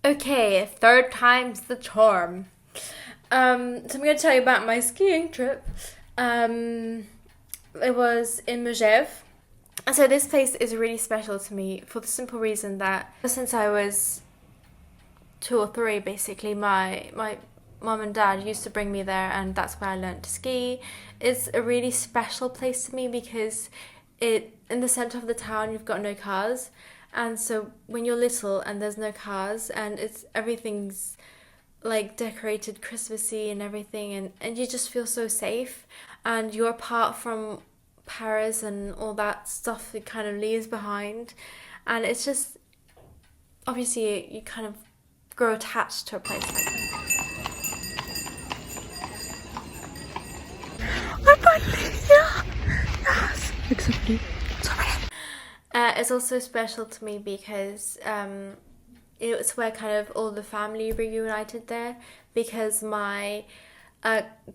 Okay, third time's the charm. So I'm going to tell you about my skiing trip. Um, it was in Megève. So this place is really special to me for the simple reason that since I was 2 or 3, basically, my mom and dad used to bring me there, and that's where I learned to ski. It's a really special place to me because it in the center of the town you've got no cars, and so when you're little and there's no cars and it's everything's like decorated Christmassy and everything, and you just feel so safe, and you're apart from Paris and all that stuff it kind of leaves behind, and it's just obviously you kind of grow attached to a place like that. I'm finally here. Yes, except me. Sorry. It's also special to me because it's where kind of all the family reunited there, because my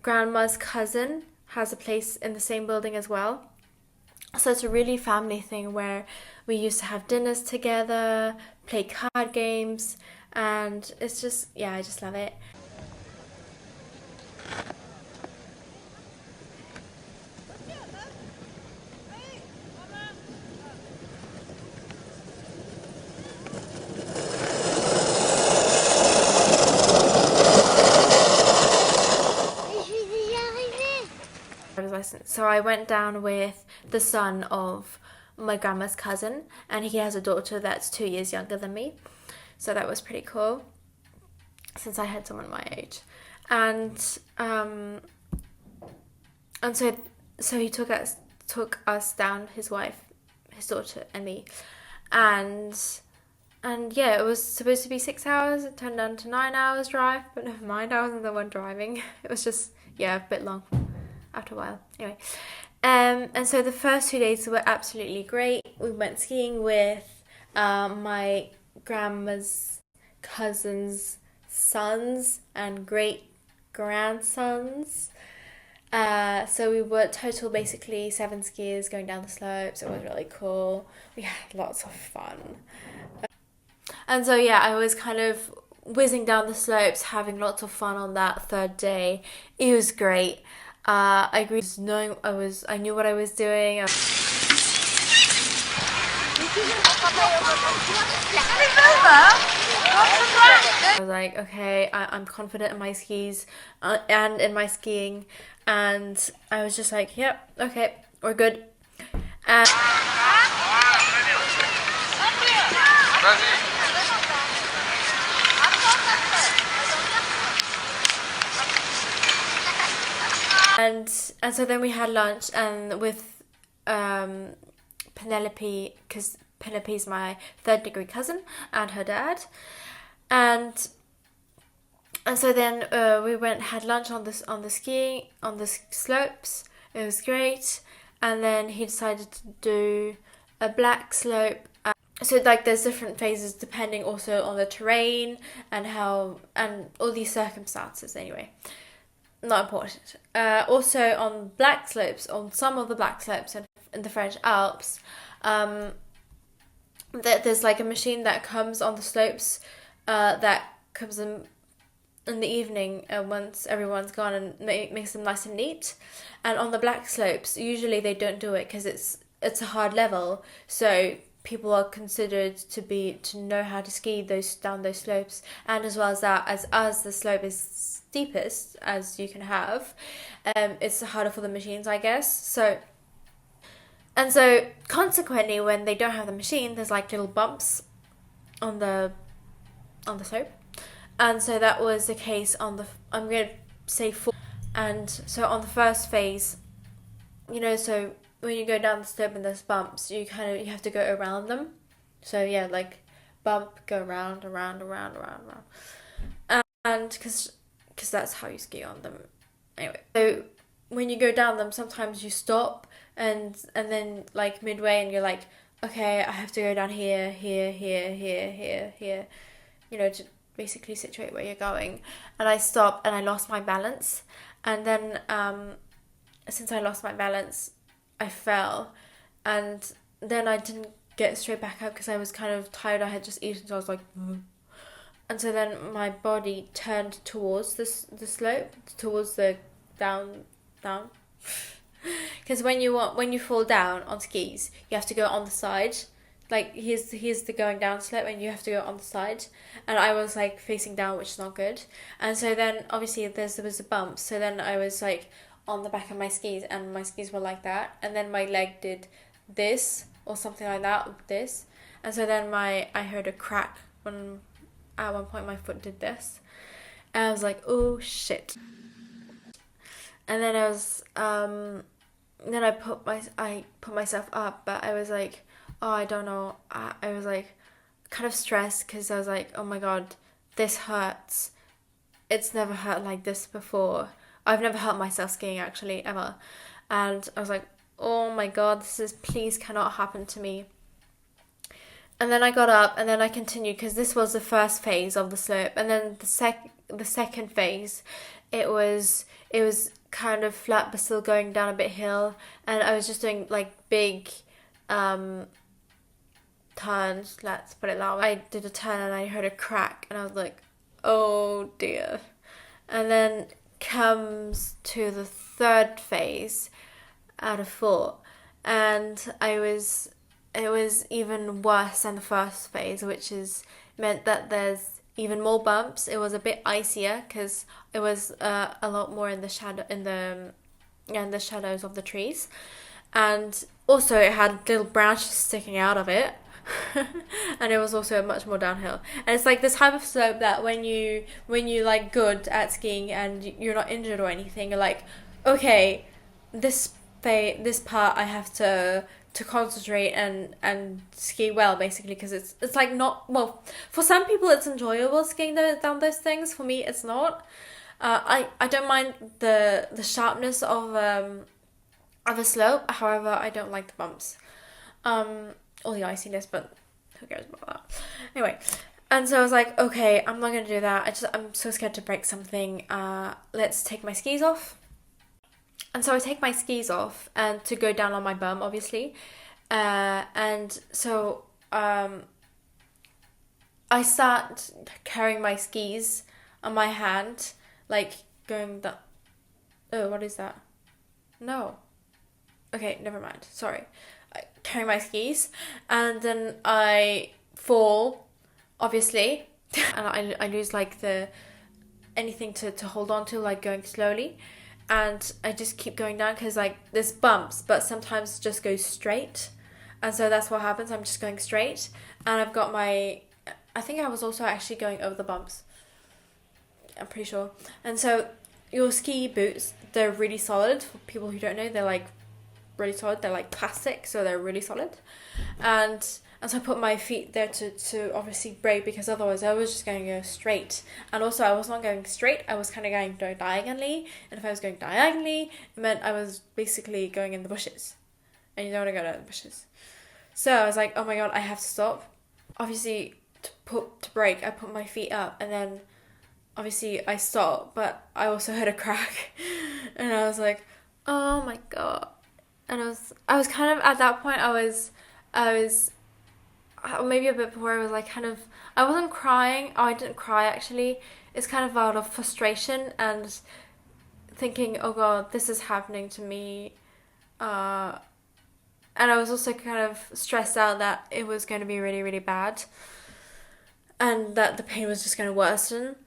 grandma's cousin has a place in the same building as well. So it's a really family thing where we used to have dinners together, play card games, and it's just, yeah, I just love it. License. So I went down with the son of my grandma's cousin, and he has a daughter that's 2 years younger than me. So that was pretty cool, since I had someone my age, and so he took us down, his wife, his daughter, and me, and yeah, it was supposed to be 6 hours. It turned down to 9 hours drive, but never mind. I wasn't the one driving. It was just, yeah, a bit long after a while. Anyway, and so the first 2 days were absolutely great. We went skiing with my grandma's cousins' sons and great grandsons. So we were total basically 7 skiers going down the slopes. It was really cool. We had lots of fun. And so yeah, I was kind of whizzing down the slopes, having lots of fun on that third day. It was great. I agreed, knowing I knew what I was doing. I was like, okay, I'm confident in my skis and in my skiing, and I was just like, yep, okay, we're good. And and so then we had lunch and with Penelope, because Penelope's my third-degree cousin and her dad, and so then we went had lunch on the slopes. It was great, and then he decided to do a black slope. So like there's different phases depending also on the terrain and how and all these circumstances. Anyway, not important. Also on black slopes, on some of the black slopes in the French Alps, there's like a machine that comes on the slopes, that comes in the evening, once everyone's gone, and makes them nice and neat. And on the black slopes, usually they don't do it because it's a hard level, so people are considered to know how to ski down those slopes, and as well as that, as the slope is steepest as you can have, it's harder for the machines, I guess. So consequently, when they don't have the machine, there's like little bumps on the slope, and so that was the case on the I'm gonna say 4. And so on the first phase, so when you go down the slope and there's bumps, you have to go around them. So yeah, like bump, go around, and because that's how you ski on them. Anyway, so when you go down them, sometimes you stop and then like midway, and you're like, okay, I have to go down here, to basically situate where you're going. And I stopped and I lost my balance, and then since I lost my balance, I fell, and then I didn't get straight back up because I was kind of tired. I had just eaten, so I was like, and so then my body turned towards the slope, towards the down. Because when you fall down on skis, you have to go on the side. Like here's the going down slope, and you have to go on the side. And I was like facing down, which is not good. And so then obviously there was a bump. So then I was like on the back of my skis, and my skis were like that. And then my leg did this or something like that with this. And so then I heard a crack when at one point my foot did this. And I was like, oh shit. And then then I put myself up, but I was like, oh, I don't know. I was like kind of stressed because I was like, oh my god, this hurts. It's never hurt like this before. I've never hurt myself skiing actually ever. And I was like, oh my god, please cannot happen to me. And then I got up and then I continued because this was the first phase of the slope. And then the second phase, it was kind of flat but still going down a bit hill, and I was just doing like big turns, let's put it that way. I did a turn and I heard a crack and I was like, oh dear. And then comes to the third phase out of 4, and it was even worse than the first phase, which meant that there's even more bumps. It was a bit icier because it was a lot more in the shadows of the trees, and also it had little branches sticking out of it. And it was also much more downhill, and it's like this type of slope that when you like good at skiing and you're not injured or anything, you're like, okay, this part I have to concentrate and ski well, basically, because it's like not, well, for some people it's enjoyable skiing down those things. For me it's not. I don't mind the sharpness of a slope, however I don't like the bumps, or the iciness, but who cares about that anyway. And so I was like, okay, I'm not gonna do that. I'm so scared to break something. Let's take my skis off. And so I take my skis off and to go down on my bum, obviously. And so I start carrying my skis on my hand, like going down. Oh, what is that? No. Okay, never mind. Sorry. I carry my skis and then I fall, obviously. And I lose like anything to hold on to, like going slowly. And I just keep going down because like there's bumps, but sometimes it just goes straight. And so that's what happens. I'm just going straight. And I've got I think I was also actually going over the bumps. I'm pretty sure. And so your ski boots, they're really solid. For people who don't know, they're like really solid. They're like plastic, so they're really solid. And so I put my feet there to obviously brake, because otherwise I was just going to go straight. And also I was not going straight, I was kind of going diagonally. And if I was going diagonally, it meant I was basically going in the bushes. And you don't want to go down the bushes. So I was like, oh my god, I have to stop. Obviously, to brake, I put my feet up. And then obviously I stopped, but I also heard a crack. And I was like, oh my god. And I was kind of, at that point, I was maybe a bit before, I was like kind of, I wasn't crying. Oh, I didn't cry actually. It's kind of out of frustration and thinking, oh god, this is happening to me. And I was also kind of stressed out that it was going to be really, really bad. And that the pain was just going to worsen.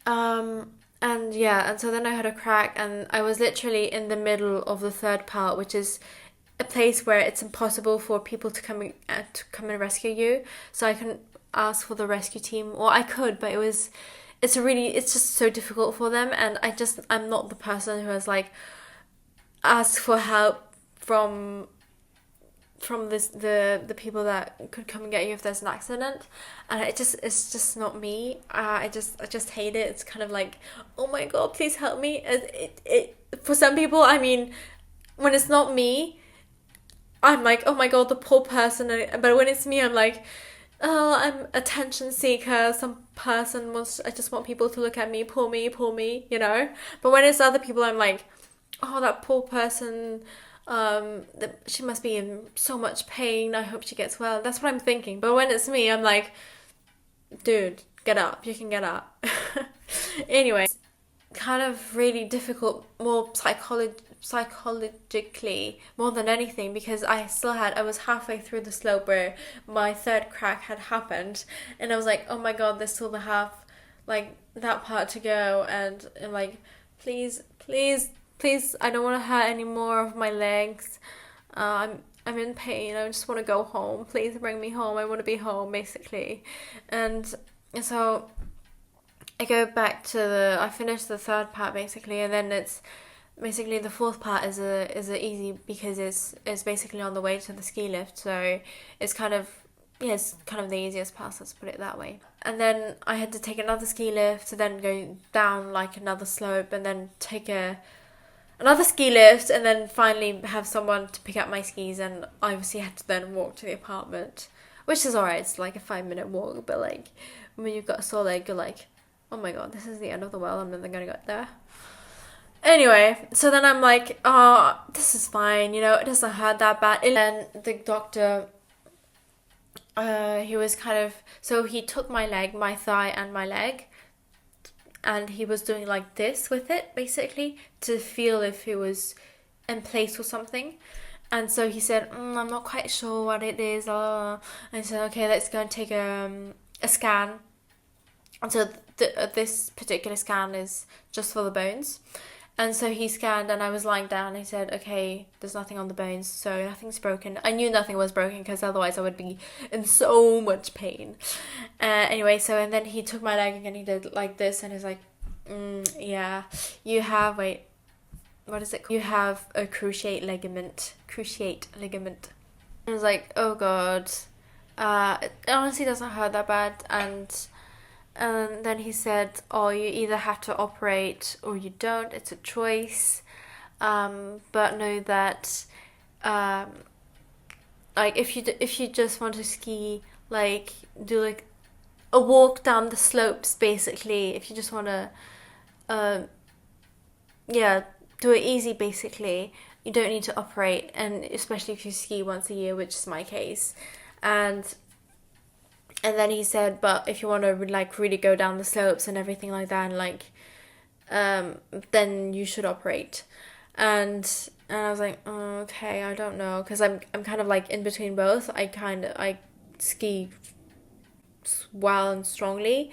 And yeah, and so then I had a crack, and I was literally in the middle of the third part, which is a place where it's impossible for people to come and rescue you. So I couldn't ask for the rescue team, or I could, but it's just so difficult for them, and I'm not the person who has like asked for help from the people that could come and get you if there's an accident. And it's just not me. I just hate it. It's kind of like, oh my god, please help me. It for some people, I mean, when it's not me, I'm like, oh my god, the poor person. But when it's me, I'm like, oh, I'm attention seeker. I just want people to look at me, poor me, you know. But when it's other people, I'm like, oh, that poor person. She must be in so much pain. I hope she gets well. That's what I'm thinking. But when it's me, I'm like, dude, get up, you can get up. Anyway, kind of really difficult, more psychologically more than anything, because I was halfway through the slope where my third crack had happened, and I was like, oh my god, there's still the half, like that part to go, and I'm like, please, please, please, I don't want to hurt any more of my legs. I'm in pain. I just want to go home. Please bring me home. I want to be home, basically. And so I finish the third part basically, and then it's basically the fourth part is a easy, because it's basically on the way to the ski lift, so it's kind of, yeah, it's kind of the easiest part, let's put it that way. And then I had to take another ski lift to then go down like another slope, and then take another ski lift, and then finally have someone to pick up my skis, and I obviously had to then walk to the apartment, which is alright. It's like a 5-minute walk, but like when you've got a sore leg, you're like, oh my god, this is the end of the world, I'm never gonna get there. Anyway, so then I'm like, oh, this is fine, it doesn't hurt that bad. And then the doctor, he was so he took my leg, my thigh and my leg, and he was doing like this with it, basically, to feel if it was in place or something. And so he said, I'm not quite sure what it is. And I said, okay, let's go and take a scan. And so this particular scan is just for the bones. And so he scanned, and I was lying down, and he said, okay, there's nothing on the bones, so nothing's broken. I knew nothing was broken, because otherwise I would be in so much pain. Anyway, and then he took my leg, and he did like this, and he's like, yeah, you have, what is it called? You have a cruciate ligament. I was like, oh god. It honestly doesn't hurt that bad, and then he said, oh, you either have to operate or you don't, it's a choice, but know that like if you just want to ski, like do like a walk down the slopes, basically, if you just want to do it easy, basically, you don't need to operate, and especially if you ski once a year, which is my case. And then he said, but if you want to like really go down the slopes and everything like that, and like, then you should operate. And I was like, oh, okay, I don't know, because I'm kind of like in between both. I ski well and strongly.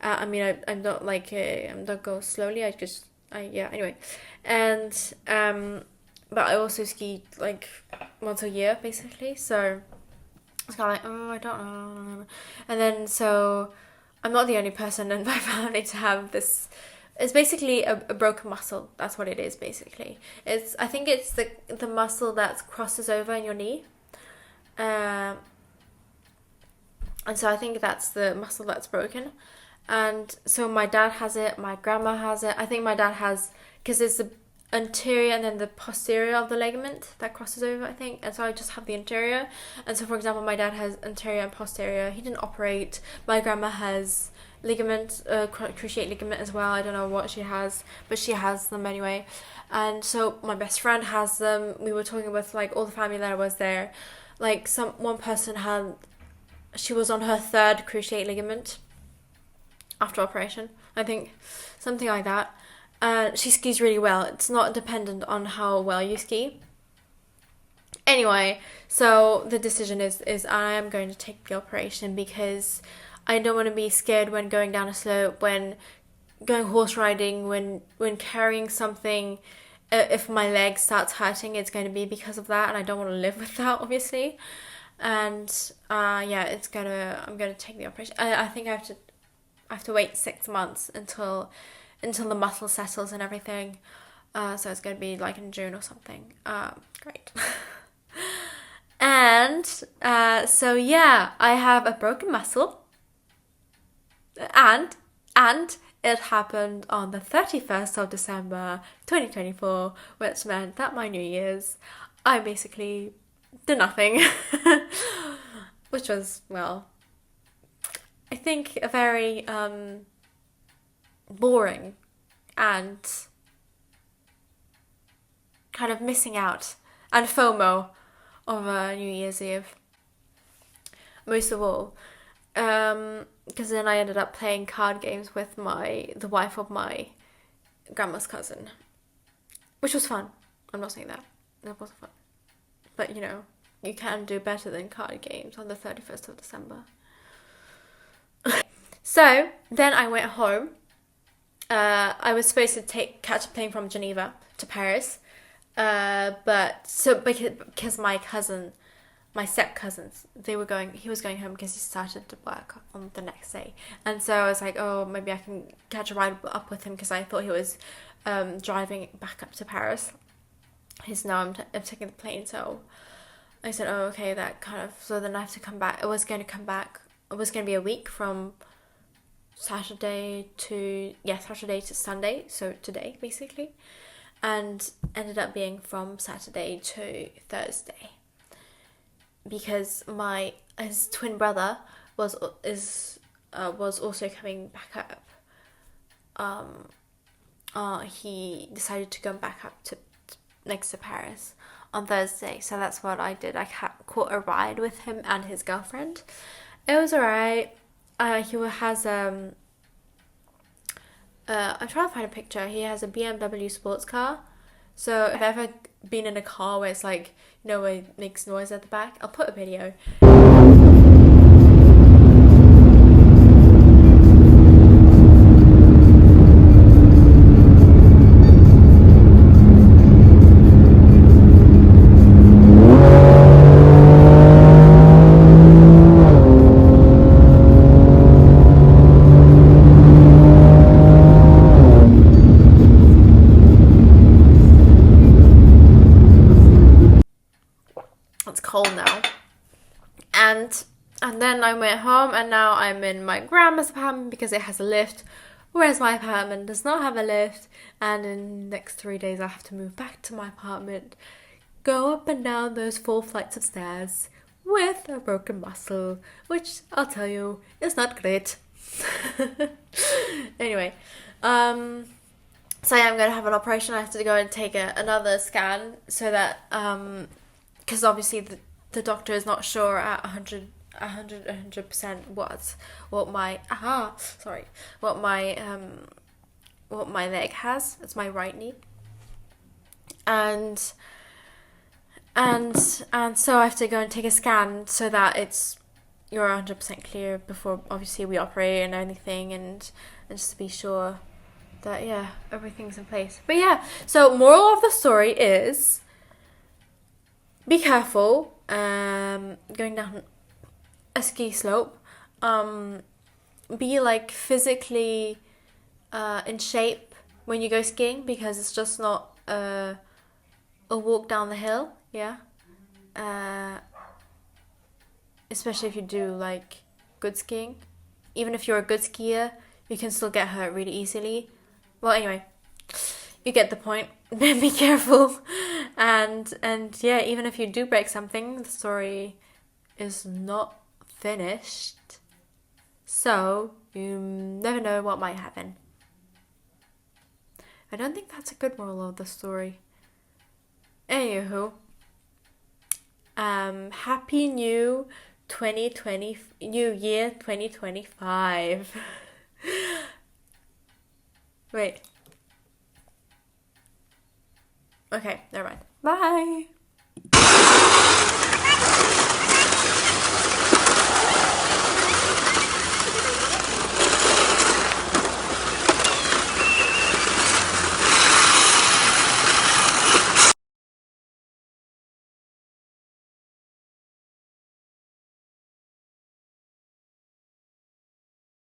I mean, I'm not like I'm not going slowly. Anyway, and but I also ski like once a year, basically. So it's kind of like, oh, I don't know. And then, so I'm not the only person in my family to have this. It's basically a broken muscle. That's what it is, basically. I think it's the muscle that crosses over in your knee. And so I think that's the muscle that's broken. And so my dad has it, my grandma has it. I think my dad has, because it's the anterior and then the posterior of the ligament that crosses over, I think. And so I just have the anterior. And so, for example, my dad has anterior and posterior. He didn't operate. My grandma has cruciate ligament as well. I don't know what she has, but she has them anyway. And so my best friend has them. We were talking with like all the family that was there. Like one person she was on her third cruciate ligament after operation, I think, something like that. She skis really well. It's not dependent on how well you ski. Anyway, so the decision is I am going to take the operation, because I don't want to be scared when going down a slope, when going horse riding, when carrying something. If my leg starts hurting, it's going to be because of that, and I don't want to live with that, obviously. And I'm gonna take the operation. I think I have to wait 6 months until the muscle settles and everything. So it's going to be like in June or something. Great. And so yeah, I have a broken muscle. And it happened on the 31st of December 2024, which meant that my New Year's, I basically did nothing. Which was, well, I think a very boring and kind of missing out and FOMO of New Year's Eve, most of all, because then I ended up playing card games with the wife of my grandma's cousin, which was fun. I'm not saying that. That wasn't fun. But, you know, you can do better than card games on the 31st of December. So, then I went home. I was supposed to catch a plane from Geneva to Paris. Because my step cousins, he was going home because he started to work on the next day. And so I was like, oh, maybe I can catch a ride up with him because I thought he was driving back up to Paris. Now I'm taking the plane, so I said, oh, okay, so then I have to come back. It was going to be a week from Saturday to Sunday, so today, basically. And ended up being from Saturday to Thursday. Because his twin brother was also coming back up. He decided to go back up to next to Paris on Thursday, so that's what I did. I caught a ride with him and his girlfriend. It was alright. He has I'm trying to find a picture. He has a BMW sports car. So if I've ever been in a car where it's like, you know, where it makes noise at the back, I'll put a video. It's cold now. And then I went home, and now I'm in my grandma's apartment because it has a lift, whereas my apartment does not have a lift. And in the next 3 days I have to move back to my apartment, go up and down those 4 flights of stairs with a broken muscle, which I'll tell you is not great. Anyway, so yeah, I'm going to have an operation. I have to go and take another scan so that because obviously the doctor is not sure at 100% what my leg has. It's my right knee, and so I have to go and take a scan so that you're 100% clear before obviously we operate and anything, and just to be sure that everything's in place. But yeah, so moral of the story is, be careful going down a ski slope. Be like physically in shape when you go skiing, because it's just not a walk down the hill. Especially if you do like good skiing. Even if you're a good skier, you can still get hurt really easily. Well, anyway, you get the point. Be careful. And yeah, even if you do break something, the story is not finished. So you never know what might happen. I don't think that's a good moral of the story. Anywho, happy new year 2025. Wait. Okay, never mind. Bye.